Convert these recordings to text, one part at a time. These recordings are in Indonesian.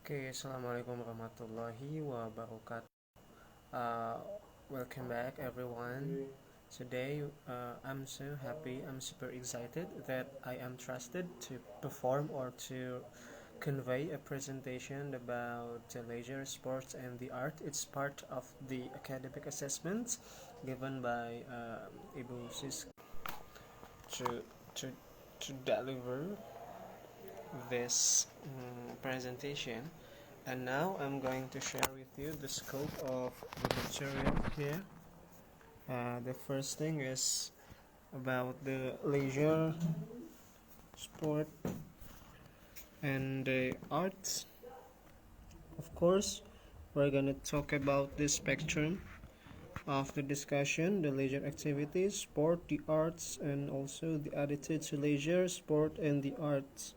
Okay, Assalamualaikum warahmatullahi wabarakatuh. Uh, Welcome back, everyone. Today, I'm so happy, I'm super excited that I am trusted to perform or to convey a presentation about leisure, sports, and the art. It's part of the academic assessments given by Ibu Sis to, to, to deliver this presentation. And now I'm going to share with you the scope of the material here. The first thing is about the leisure, sport, and the arts. Of course, we're gonna talk about the spectrum of the discussion, the leisure activities, sport, the arts, and also the attitude to leisure, sport, and the arts.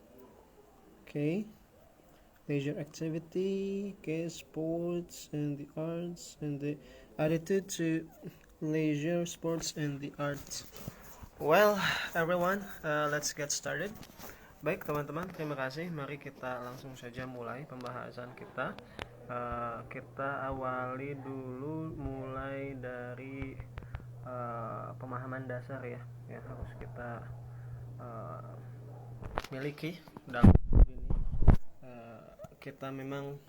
Okay, leisure activity, okay, sports, and the arts, and the attitude to leisure, sports, and the arts. Well, everyone, let's get started. Baik teman-teman, terima kasih. Mari kita langsung saja mulai pembahasan kita. Kita awali dulu mulai dari pemahaman dasar ya, yang harus kita miliki dalam ini. Kita memang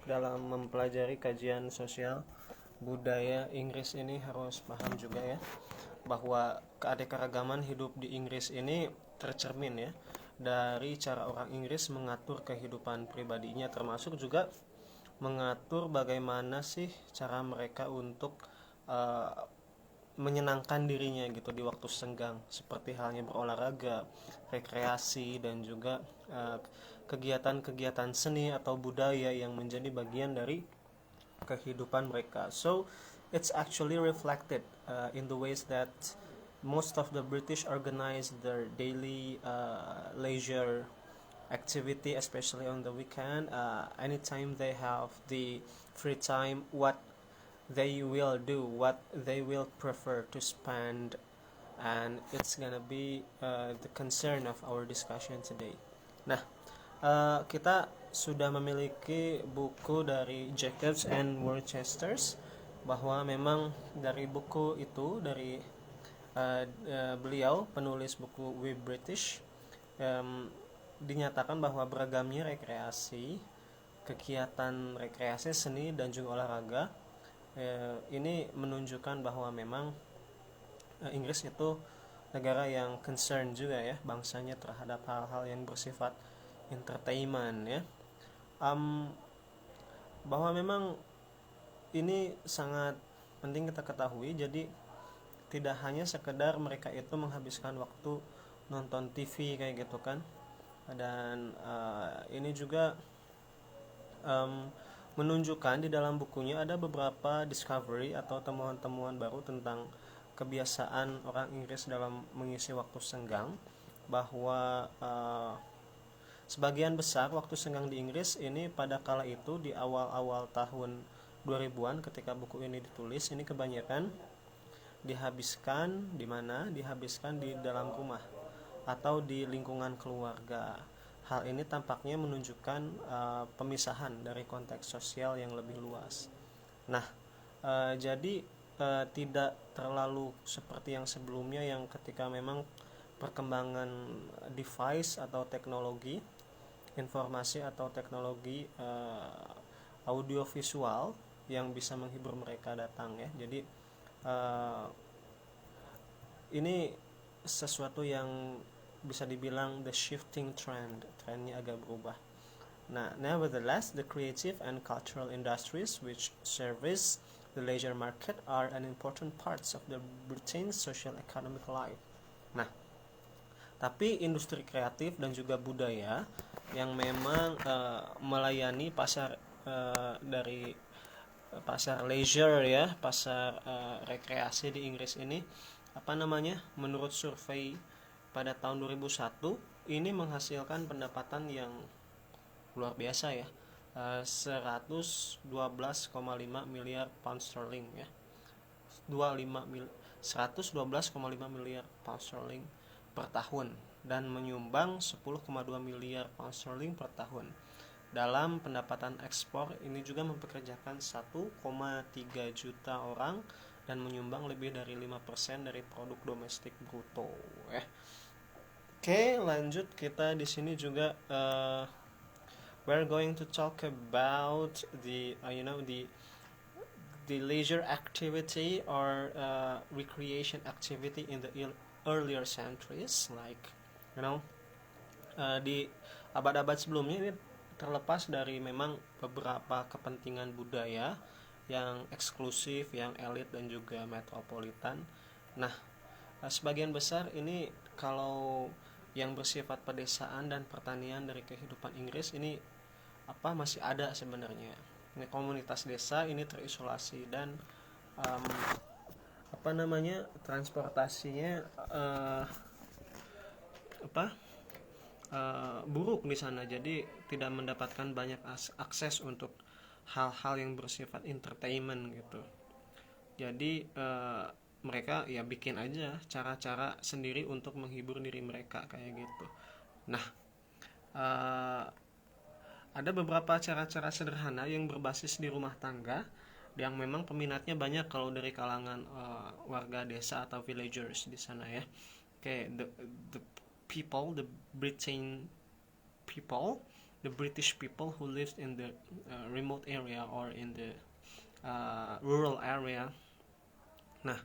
dalam mempelajari kajian sosial budaya Inggris ini harus paham juga ya, bahwa keanekaragaman hidup di Inggris ini tercermin ya dari cara orang Inggris mengatur kehidupan pribadinya, termasuk juga mengatur bagaimana sih cara mereka untuk menyenangkan dirinya gitu di waktu senggang, seperti halnya berolahraga, rekreasi, dan juga kegiatan-kegiatan seni atau budaya yang menjadi bagian dari kehidupan mereka. So it's actually reflected in the ways that most of the British organize their daily leisure activity, especially on the weekend. Anytime they have the free time, what they will do, what they will prefer to spend, and it's gonna be the concern of our discussion today. Nah, kita sudah memiliki buku dari Jacobs and Worcesters, bahwa memang dari buku itu, dari beliau penulis buku We British, dinyatakan bahwa beragamnya rekreasi, kegiatan rekreasi, seni, dan juga olahraga ini menunjukkan bahwa memang Inggris itu negara yang concern juga ya bangsanya terhadap hal-hal yang bersifat entertainment ya. Bahwa memang ini sangat penting kita ketahui. Jadi tidak hanya sekedar mereka itu menghabiskan waktu nonton TV kayak gitu kan, dan ini juga menunjukkan di dalam bukunya ada beberapa discovery atau temuan-temuan baru tentang kebiasaan orang Inggris dalam mengisi waktu senggang, bahwa sebagian besar waktu senggang di Inggris ini pada kala itu di awal-awal tahun 2000-an ketika buku ini ditulis, ini kebanyakan dihabiskan di mana? Dihabiskan di dalam rumah atau di lingkungan keluarga. Hal ini tampaknya menunjukkan pemisahan dari konteks sosial yang lebih luas. Nah, jadi tidak terlalu seperti yang sebelumnya, yang ketika memang perkembangan device atau teknologi informasi atau teknologi audiovisual yang bisa menghibur mereka datang ya. Jadi ini sesuatu yang bisa dibilang the shifting trend, trennya agak berubah. Nah, nevertheless, the creative and cultural industries which service the leisure market are an important parts of the Britain's social economic life. Nah, tapi industri kreatif dan juga budaya yang memang melayani pasar dari pasar leisure ya, pasar rekreasi di Inggris ini, menurut survei pada tahun 2001 ini menghasilkan pendapatan yang luar biasa ya, 112,5 miliar pound sterling ya, 112,5 miliar pound sterling per tahun, dan menyumbang 10,2 miliar pound sterling per tahun. dalam pendapatan ekspor ini juga mempekerjakan 1,3 juta orang dan menyumbang lebih dari 5% dari produk domestik bruto ya. Oke, lanjut kita di sini juga we're going to talk about the leisure activity or recreation activity in the earlier centuries, like di abad-abad sebelumnya ini terlepas dari memang beberapa kepentingan budaya yang eksklusif, yang elit dan juga metropolitan. Nah, sebagian besar ini kalau yang bersifat pedesaan dan pertanian dari kehidupan Inggris ini masih ada sebenarnya. Ini komunitas desa ini terisolasi dan transportasinya buruk di sana, jadi tidak mendapatkan banyak akses untuk hal-hal yang bersifat entertainment gitu. Jadi mereka ya bikin aja cara-cara sendiri untuk menghibur diri mereka kayak gitu. Nah, ada beberapa cara-cara sederhana yang berbasis di rumah tangga yang memang peminatnya banyak kalau dari kalangan warga desa atau villagers di sana ya. Oke, the people, the British people who lives in the remote area or in the rural area. Nah,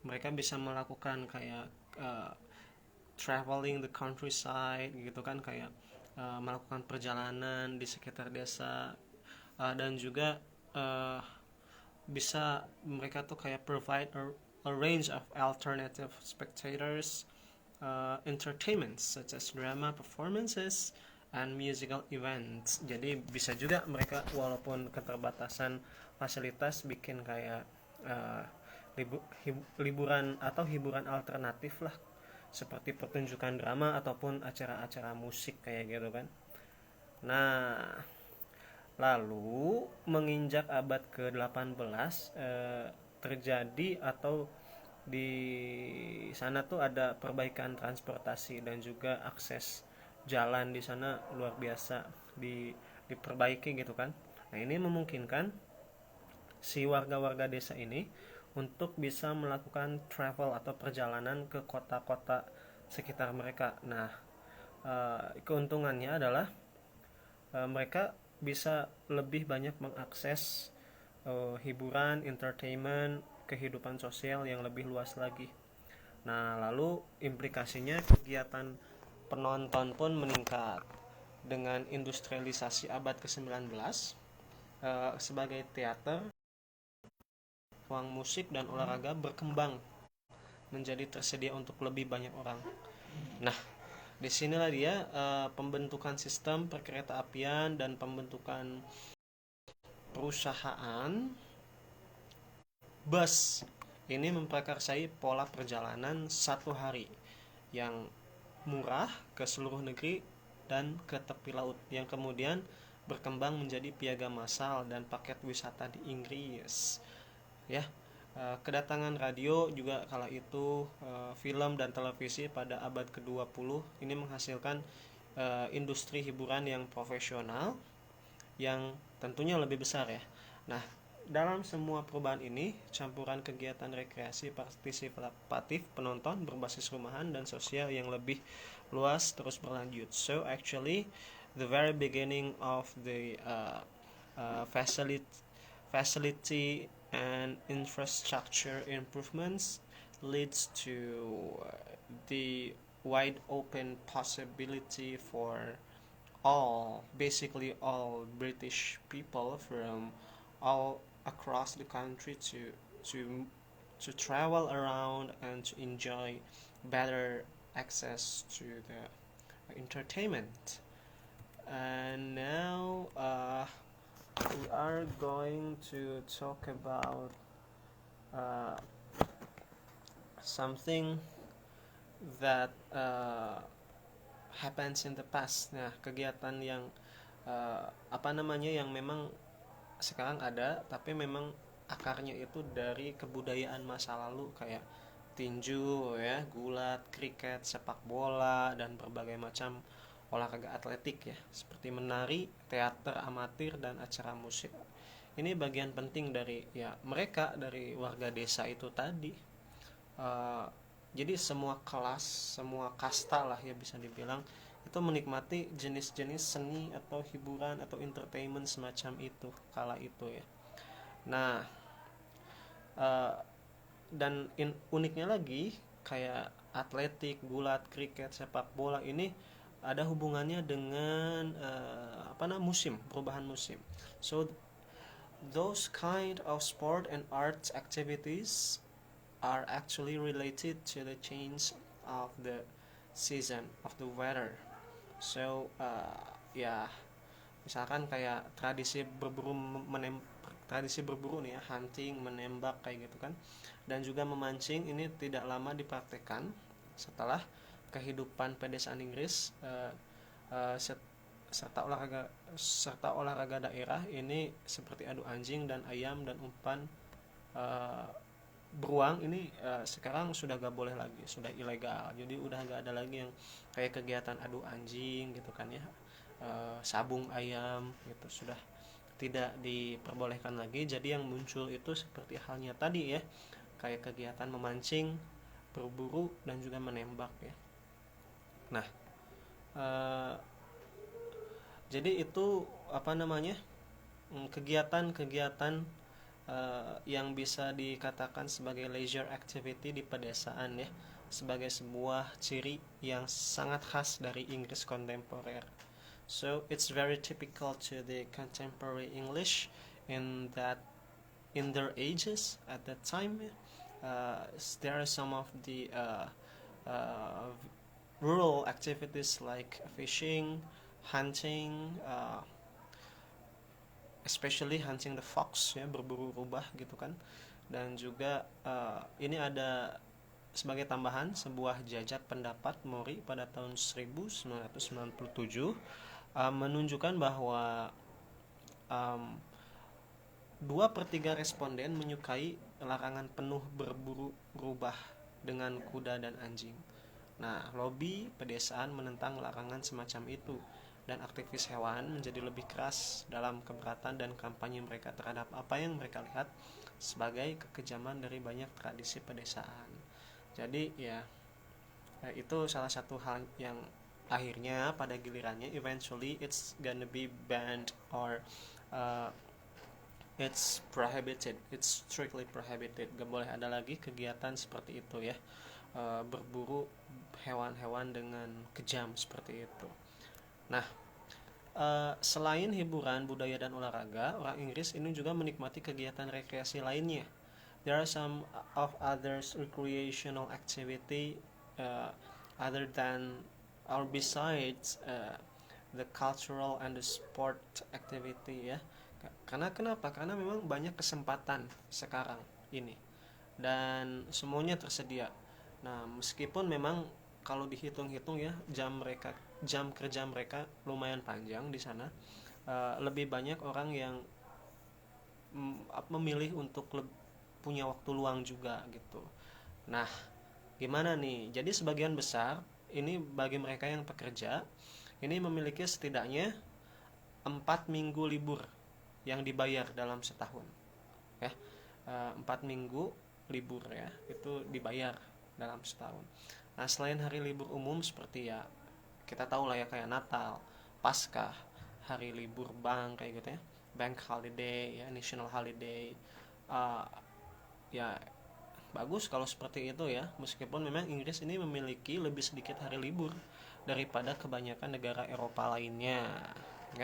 mereka bisa melakukan kayak traveling the countryside gitu kan, kayak melakukan perjalanan di sekitar desa dan juga bisa mereka tuh kayak provide a range of alternative spectators entertainments such as drama performances and musical events. Jadi bisa juga mereka walaupun keterbatasan fasilitas bikin kayak liburan atau hiburan alternatif lah, seperti pertunjukan drama ataupun acara-acara musik kayak gitu kan. Nah, lalu menginjak abad ke-18 terjadi atau di sana tuh ada perbaikan transportasi dan juga akses jalan di sana luar biasa diperbaiki gitu kan. Nah, ini memungkinkan si warga-warga desa ini untuk bisa melakukan travel atau perjalanan ke kota-kota sekitar mereka. Nah, keuntungannya adalah mereka bisa lebih banyak mengakses hiburan, entertainment, kehidupan sosial yang lebih luas lagi. Nah, lalu implikasinya kegiatan penonton pun meningkat dengan industrialisasi abad ke-19 sebagai teater, ruang musik dan olahraga berkembang menjadi tersedia untuk lebih banyak orang. Nah, disinilah dia pembentukan sistem perkereta-apian dan pembentukan perusahaan bus ini memprakarsai pola perjalanan satu hari yang murah ke seluruh negeri dan ke tepi laut, yang kemudian berkembang menjadi piagam massal dan paket wisata di Inggris ya. Kedatangan radio juga kala itu, film dan televisi pada abad ke-20 ini menghasilkan industri hiburan yang profesional yang tentunya lebih besar ya. Nah, dalam semua perubahan ini, campuran kegiatan rekreasi partisipatif penonton berbasis rumahan dan sosial yang lebih luas terus berlanjut. So actually, the very beginning of the facility and infrastructure improvements leads to the wide open possibility for basically all British people from all across the country to to travel around and to enjoy better access to the entertainment. And now we are going to talk about something that happens in the past. Nah, kegiatan yang yang memang sekarang ada tapi memang akarnya itu dari kebudayaan masa lalu, kayak tinju ya, gulat, kriket, sepak bola dan berbagai macam olahraga atletik ya, seperti menari, teater amatir, dan acara musik. Ini bagian penting dari ya mereka dari warga desa itu tadi. Uh, jadi semua kelas, semua kasta lah ya bisa dibilang itu menikmati jenis-jenis seni atau hiburan atau entertainment semacam itu kala itu ya. Nah, uh, dan uniknya lagi kayak atletik, gulat, kriket, sepak bola ini ada hubungannya dengan musim, perubahan musim. So those kind of sport and arts activities are actually related to the change of the season of the weather. So ya misalkan kayak tradisi berburu nih ya, hunting, menembak kayak gitu kan, dan juga memancing ini tidak lama dipraktekkan setelah kehidupan pedesaan Inggris serta olahraga daerah ini seperti adu anjing dan ayam dan umpan beruang ini sekarang sudah gak boleh lagi, sudah ilegal. Jadi udah gak ada lagi yang kayak kegiatan adu anjing gitu kan ya, sabung ayam gitu sudah tidak diperbolehkan lagi. Jadi yang muncul itu seperti halnya tadi ya, kayak kegiatan memancing, berburu, dan juga menembak ya. Nah, jadi itu kegiatan-kegiatan yang bisa dikatakan sebagai leisure activity di pedesaan ya, sebagai sebuah ciri yang sangat khas dari Inggris kontemporer. So it's very typical to the contemporary English in that in their ages at that time there are some of the uh, rural activities like fishing, hunting, especially hunting the fox ya, berburu rubah gitu kan. Dan juga ini ada sebagai tambahan sebuah jajak pendapat Mori pada tahun 1997 menunjukkan bahwa 2/3 responden menyukai larangan penuh berburu rubah dengan kuda dan anjing. Nah, lobi pedesaan menentang larangan semacam itu, dan aktivis hewan menjadi lebih keras dalam keberatan dan kampanye mereka terhadap apa yang mereka lihat sebagai kekejaman dari banyak tradisi pedesaan. Jadi ya itu salah satu hal yang akhirnya pada gilirannya eventually it's gonna be banned or it's prohibited, it's strictly prohibited. Gak boleh ada lagi kegiatan seperti itu ya, berburu hewan-hewan dengan kejam seperti itu. Nah, selain hiburan, budaya, dan olahraga, orang Inggris ini juga menikmati kegiatan rekreasi lainnya. There are some of others recreational activity other than or besides the cultural and the sport activity ya. Karena kenapa? Karena memang banyak kesempatan sekarang ini dan semuanya tersedia. Nah, meskipun memang kalau dihitung-hitung ya jam kerja mereka lumayan panjang di sana, lebih banyak orang yang memilih untuk punya waktu luang juga gitu. Nah, gimana nih? Jadi sebagian besar ini bagi mereka yang pekerja ini memiliki setidaknya 4 minggu libur yang dibayar dalam setahun ya. 4 minggu libur ya itu dibayar dalam setahun. Nah, selain hari libur umum seperti ya kita tahu lah ya kayak Natal, Paskah, hari libur bank kayak gitu ya, bank holiday ya, national holiday, ya bagus kalau seperti itu ya, meskipun memang Inggris ini memiliki lebih sedikit hari libur daripada kebanyakan negara Eropa lainnya.